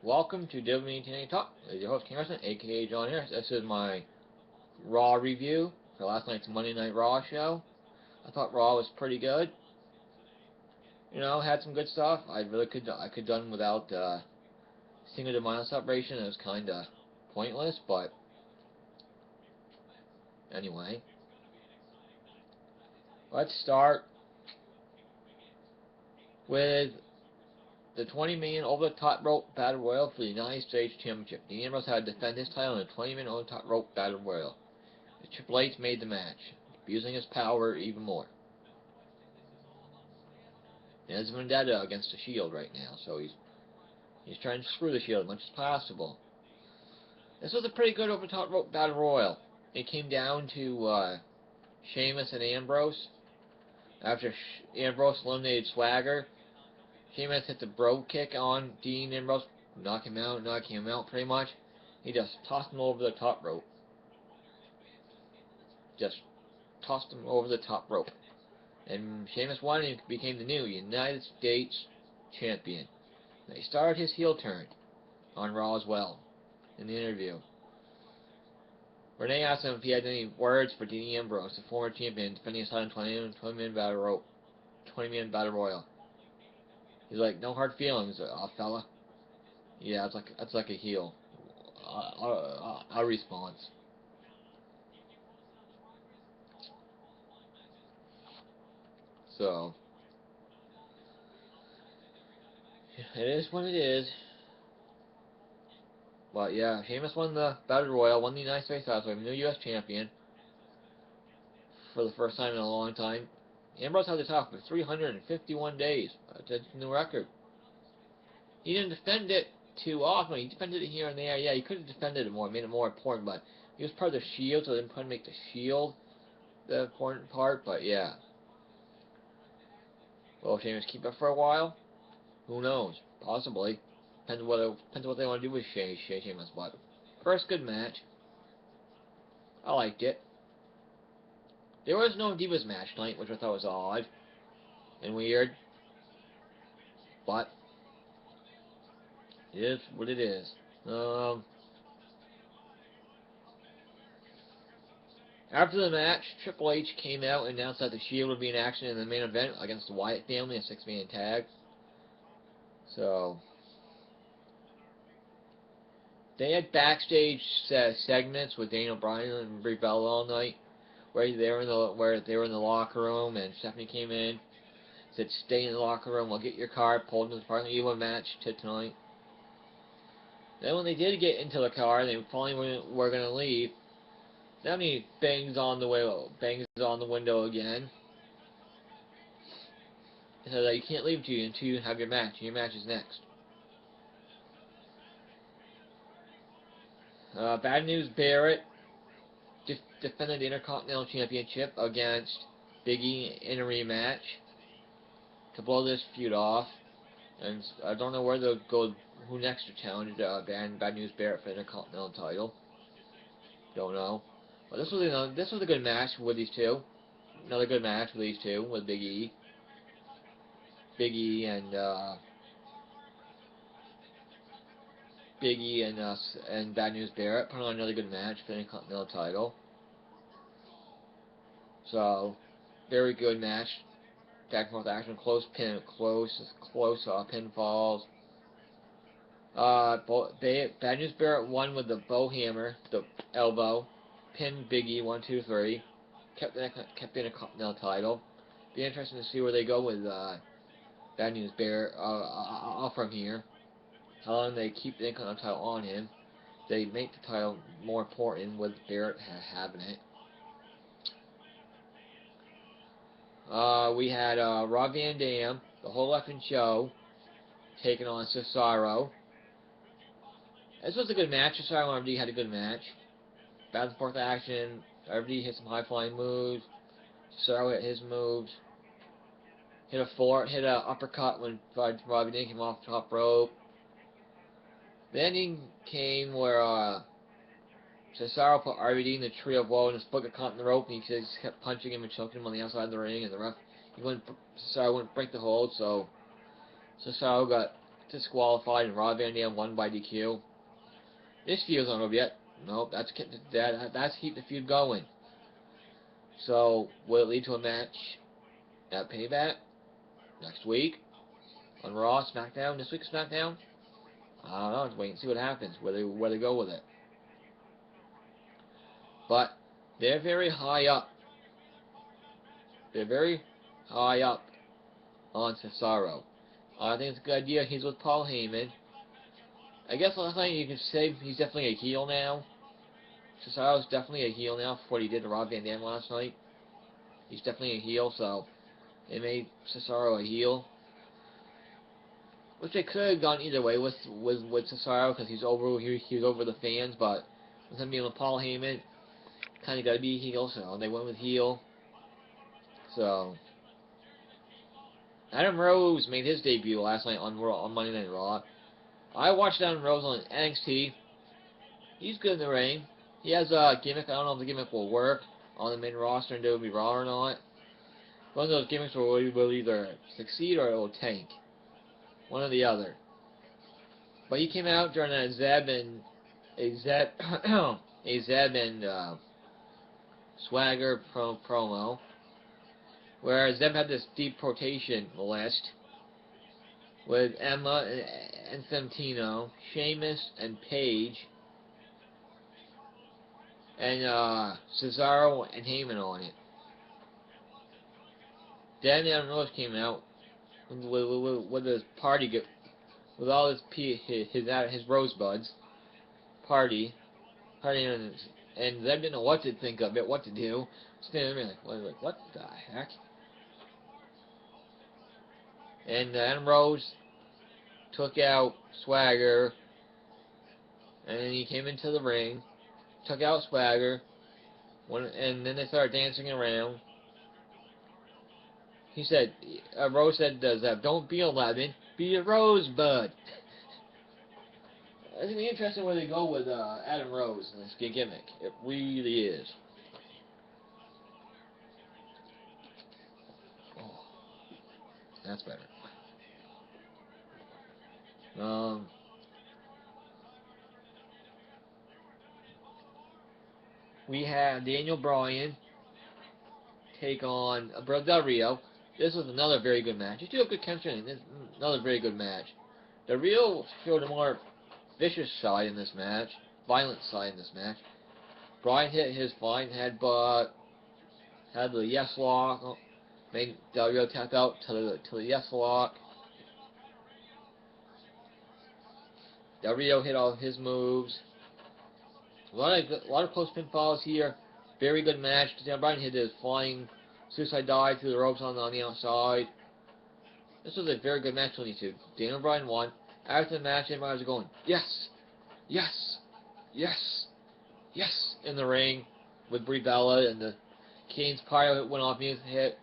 Welcome to WWE TNA Talk. This is your host, King Arson, aka John Harris. This is my Raw review for last night's Monday Night Raw show. I thought Raw was pretty good. You know, had some good stuff. I could done without Cinco de Mayo celebration. It was kind of pointless, but anyway. Let's start with the 20 million over the top rope battle royal for the United States Championship. Dean Ambrose had to defend his title in a 20 million over the top rope battle royal. Triple H made the match, abusing his power even more. He has vendetta against the Shield right now, so he's trying to screw the Shield as much as possible. This was a pretty good over the top rope battle royal. It came down to Sheamus and Ambrose. After Ambrose eliminated Swagger, Sheamus hit the bro kick on Dean Ambrose, knocking him out pretty much. He just tossed him over the top rope. Just tossed him over the top rope. And Sheamus won and became the new United States Champion. And he started his heel turn on Raw as well in the interview. Renee asked him if he had any words for Dean Ambrose, the former champion, defending his title in 20-man battle royal. He's like, no hard feelings, fella. Yeah, that's like a heel. A response. So it is what it is. But yeah, Sheamus won the Battle Royal, won the United States title, so I'm new U.S. champion for the first time in a long time. Ambrose had the title for 351 days. That's a new record. He didn't defend it too often. He defended it here and there. Yeah, he could have defended it more, made it more important, but he was part of the Shield, so they didn't try to make the Shield the important part, but yeah. Will Sheamus keep it for a while? Who knows? Possibly. Depends what they want to do with Sheamus, but first good match. I liked it. There was no Divas match tonight, which I thought was odd and weird, but it is what it is. After the match, Triple H came out and announced that the Shield would be in action in the main event against the Wyatt family, a 6-man tag. So they had backstage segments with Daniel Bryan and Brie Bella all night, where they were in the locker room, and Stephanie came in, said, "Stay in the locker room. We'll get your car." Pulled into the parking lot. You have a match tonight. Then when they did get into the car, they finally were gonna leave. Stephanie bangs on the window again. And says that you can't leave until you have your match. Your match is next. Bad News Barrett defended the Intercontinental Championship against Big E in a rematch to blow this feud off. And I don't know where they'll go, who next to challenge Bad News Barrett for the Intercontinental title. Don't know. But this was a good match with these two. Another good match with these two, with Big E. Big E and Bad News Barrett put on another good match for the Intercontinental title. So, very good match. Back and forth action, close pinfalls. Bad News Barrett won with the bow hammer, the elbow, pinned Big E 1, 2, 3, kept the Intercontinental title. Be interesting to see where they go with Bad News Barrett from here. How long they keep the Intercontinental title on him. They make the title more important with Barrett having it. We had Rob Van Dam, the whole effing show, taking on Cesaro. This was a good match. Cesaro and RVD had a good match. Back and forth action. RVD hit some high flying moves. Cesaro hit his moves. Hit an uppercut when Rob Van Dam came off the top rope. The ending came where Cesaro put RVD in the tree of woe and just put a caught in the rope, and he just kept punching him and choking him on the outside of the ring, and the ref, Cesaro wouldn't break the hold, so Cesaro got disqualified and Rob Van Dam won by DQ. This feud's not over yet. Nope, that's keep the feud going. So will it lead to a match at Payback next week on Raw, SmackDown, this week's SmackDown? I don't know. Let's wait and see what happens. Where they go with it. But they're very high up. They're very high up on Cesaro. I think it's a good idea. He's with Paul Heyman. I guess last night you could say he's definitely a heel now. Cesaro's definitely a heel now for what he did to Rob Van Dam last night. He's definitely a heel, so they made Cesaro a heel. Which they could have gone either way with Cesaro, because he's over the fans, but with him being with Paul Heyman, kind of got to be a heel, so they went with heel. So Adam Rose made his debut last night on Monday Night Raw. I watched Adam Rose on NXT. He's good in the ring. He has a gimmick. I don't know if the gimmick will work on the main roster and WWE Raw or not. One of those gimmicks will either succeed or it will tank. One or the other. But he came out during a Zeb and Swagger promo, where Zeb had this deep rotation list with Emma and Santino, Sheamus and Paige, and Cesaro and Heyman on it. Then Adam Rose came out with his party, with all his rosebuds, partying, and Zeb didn't know what to think of it, what to do. Standing there like, what the heck? And Adam Rose took out Swagger, and he came into the ring, took out Swagger, and then they started dancing around. He said, Rose said, don't be 11, be a rosebud. It's going to be interesting where they go with Adam Rose and this gimmick. It really is. Oh, that's better. We have Daniel Bryan take on Del Rio. This was another very good match. These two have good chemistry. This is another very good match. Del Rio showed a more vicious side in this match, violent side in this match. Bryan hit his flying headbutt, had the yes lock, made Del Rio tap out to the yes lock. Del Rio hit all of his moves. A lot of close pinfalls here. Very good match. Daniel Bryan hit his flying suicide dive through the ropes on the outside. This was a very good match between these two. Daniel Bryan won. After the match, everybody was going, yes, yes, yes, yes, in the ring with Brie Bella, and the Kane's pyro went off, music hit,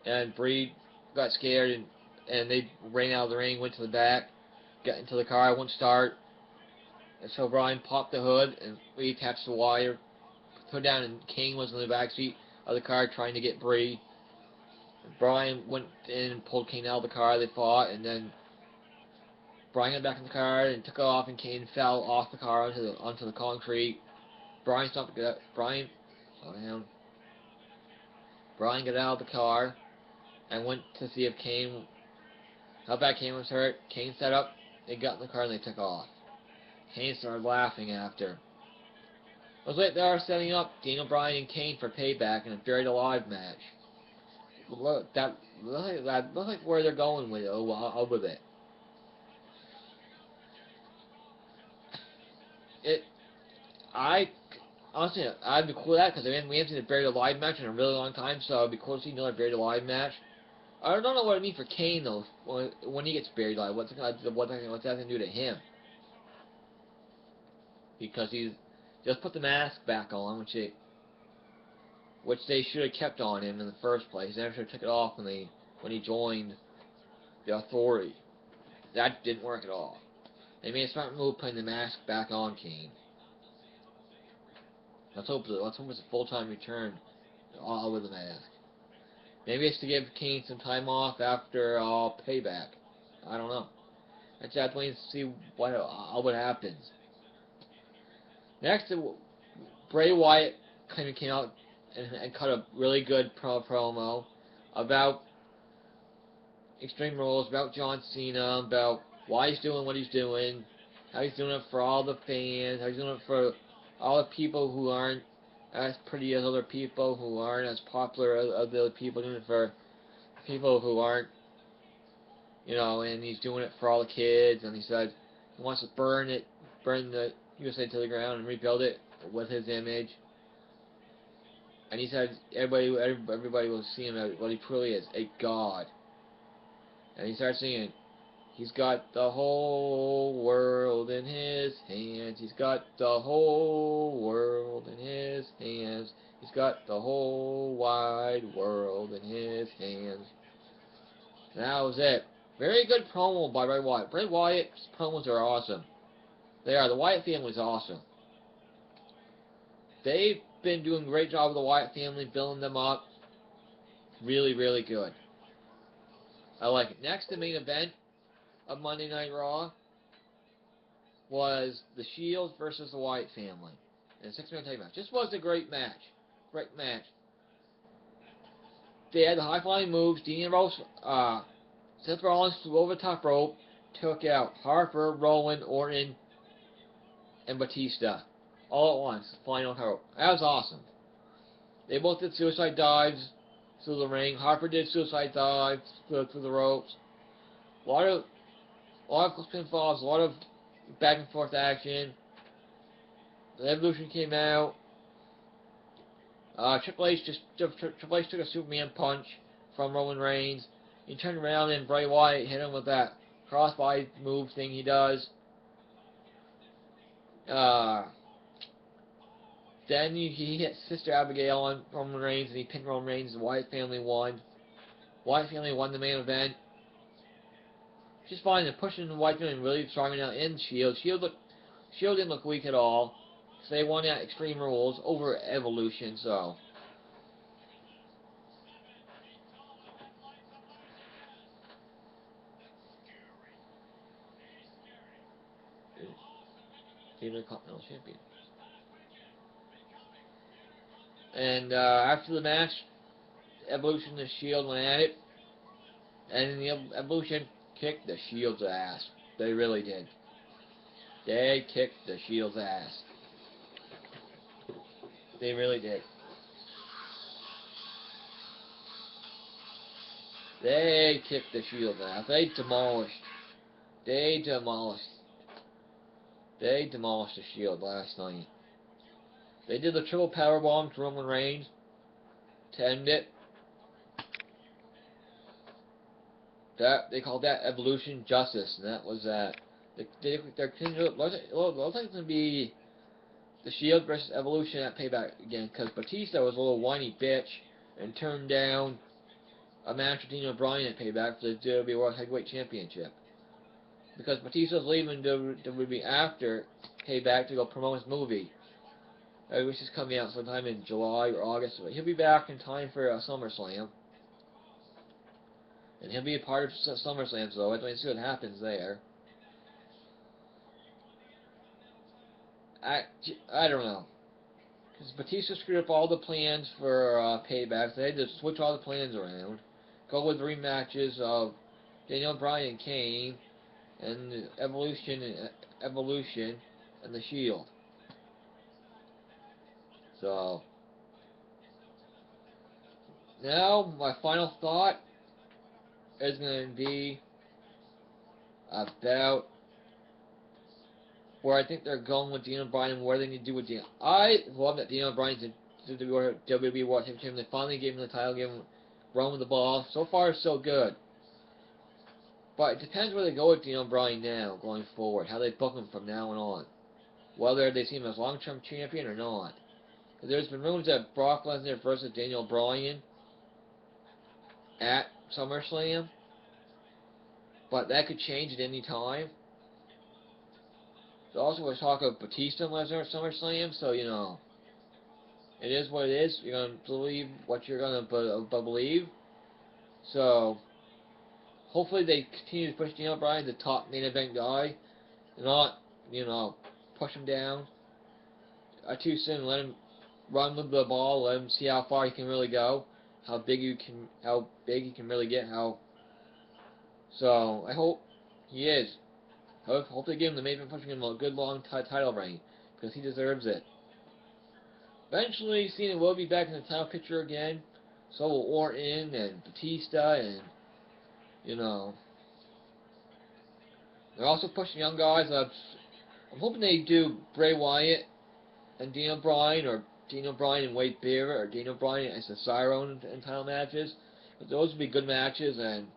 and Brie got scared, and they ran out of the ring, went to the back, got into the car, wouldn't start, and so Bryan popped the hood and reattached the wire, put down, and Kane was in the back seat of the car trying to get Brie. Bryan went in and pulled Kane out of the car, they fought, and then Bryan got back in the car and took off, and Kane fell off the car onto the concrete. Bryan stopped. Bryan, slow down. Bryan got out of the car and went to see if how bad Kane was hurt. Kane set up. They got in the car and they took off. Kane started laughing after. It was like they were setting up Daniel Bryan and Kane for Payback in a Buried Alive match. That looks like where they're going with it. Honestly, I'd be cool with that, because we haven't seen a Buried Alive match in a really long time, so it'd be cool to see another Buried Alive match. I don't know what it means for Kane, though, when he gets buried alive. What's that going to do to him? Because he's just put the mask back on, which they should have kept on him in the first place. They should have took it off when he joined the Authority. That didn't work at all. They made a smart move putting the mask back on Kane. Let's hope it's a full-time return all with the mask. Maybe it's to give Kane some time off after Payback. I don't know. Let's have to wait and see what happens. Next, Bray Wyatt kind of came out and cut a really good promo about Extreme Rules, about John Cena, about why he's doing what he's doing, how he's doing it for all the fans, how he's doing it for all the people who aren't as pretty as other people, who aren't as popular as the other people, doing it for people who aren't, and he's doing it for all the kids, and he said he wants to burn the USA to the ground and rebuild it with his image. And he said everybody will see him as what he truly is, a god. And he starts singing, he's got the whole world in his hands. He's got the whole world in his hands. He's got the whole wide world in his hands. And that was it. Very good promo by Bray Wyatt. Bray Wyatt's promos are awesome. They are. The Wyatt family's awesome. They've been doing a great job with the Wyatt family, building them up. Really, really good. I like it. Next, the main event of Monday Night Raw was the Shield versus the Wyatt family in a 6-man tag match. This was a great match. Great match. They had the high-flying moves. Dean Ambrose, Seth Rollins flew over the top rope, took out Harper, Rowan, Orton, and Batista all at once, flying on top rope. That was awesome. They both did suicide dives through the ring. Harper did suicide dives through the ropes. A lot of pinfalls, a lot of back and forth action. The Evolution came out. Triple H took a Superman punch from Roman Reigns. He turned around and Bray Wyatt hit him with that crossbody move thing he does. Then he hit Sister Abigail on Roman Reigns and he pinned Roman Reigns. The Wyatt family won. Wyatt family won the main event. Just fine. They're pushing the Wyatt family really strong now in Shield. Shield didn't look weak at all. So they won at Extreme Rules over Evolution. So. Intercontinental Champion. And after the match, Evolution and the Shield went at it. And the Evolution kicked the Shield's ass. They really did. They kicked the Shield's ass. They really did. They kicked the Shield's ass. They demolished the Shield last night. They did the triple powerbomb to Roman Reigns to end it. They called that Evolution Justice, and that was that. They're looks like it's gonna be the Shield versus Evolution at Payback again, because Batista was a little whiny bitch and turned down a match with Daniel Bryan at Payback for the WWE World Heavyweight Championship. Because Batista's leaving WWE after Payback to go promote his movie, which is coming out sometime in July or August. But he'll be back in time for SummerSlam. And he'll be a part of SummerSlam, so I don't see what happens there. I don't know. Because Batista screwed up all the plans for Payback. So they had to switch all the plans around. Go with rematches of Daniel Bryan and Kane, and Evolution and the Shield. So now my final thought is going to be about where I think they're going with Daniel Bryan and where they need to do with Daniel. I love that Daniel Bryan's in the WWE World Championship. They finally gave him the title, gave him run with the ball. So far, so good. But it depends where they go with Daniel Bryan now, going forward. How they book him from now on. Whether they see him as long-term champion or not. There's been rumors that Brock Lesnar versus Daniel Bryan at SummerSlam. But that could change at any time. There's also was talk of Batista and Lesnar at SummerSlam, so, it is what it is. You're going to believe what you're going to believe. So, hopefully they continue to push Daniel Bryan, the top main event guy, and not, push him down too soon. Let him run with the ball. Let him see how far he can really go, how big he can really get. So I hope he is. Hope they give him the main event, pushing him a good long title reign because he deserves it. Eventually, Cena will be back in the title picture again. So will Orton and Batista, and they're also pushing young guys. I'm hoping they do Bray Wyatt and Daniel Bryan, or Daniel Bryan and Wade Barrett, or Daniel Bryan and Cesaro in title matches. But those would be good matches and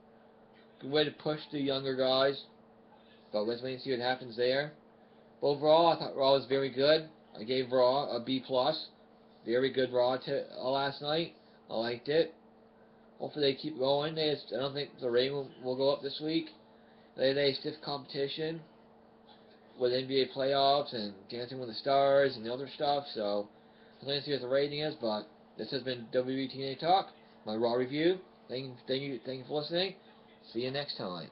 good way to push the younger guys. But let's wait and see what happens there. But overall, I thought Raw was very good. I gave Raw a B+. Very good Raw last night. I liked it. Hopefully they keep going. I don't think the rating will go up this week. They had a stiff competition with NBA playoffs and Dancing with the Stars and the other stuff. So let's see what the rating is. But this has been WWE TNA Talk, my Raw review. Thank you for listening. See you next time.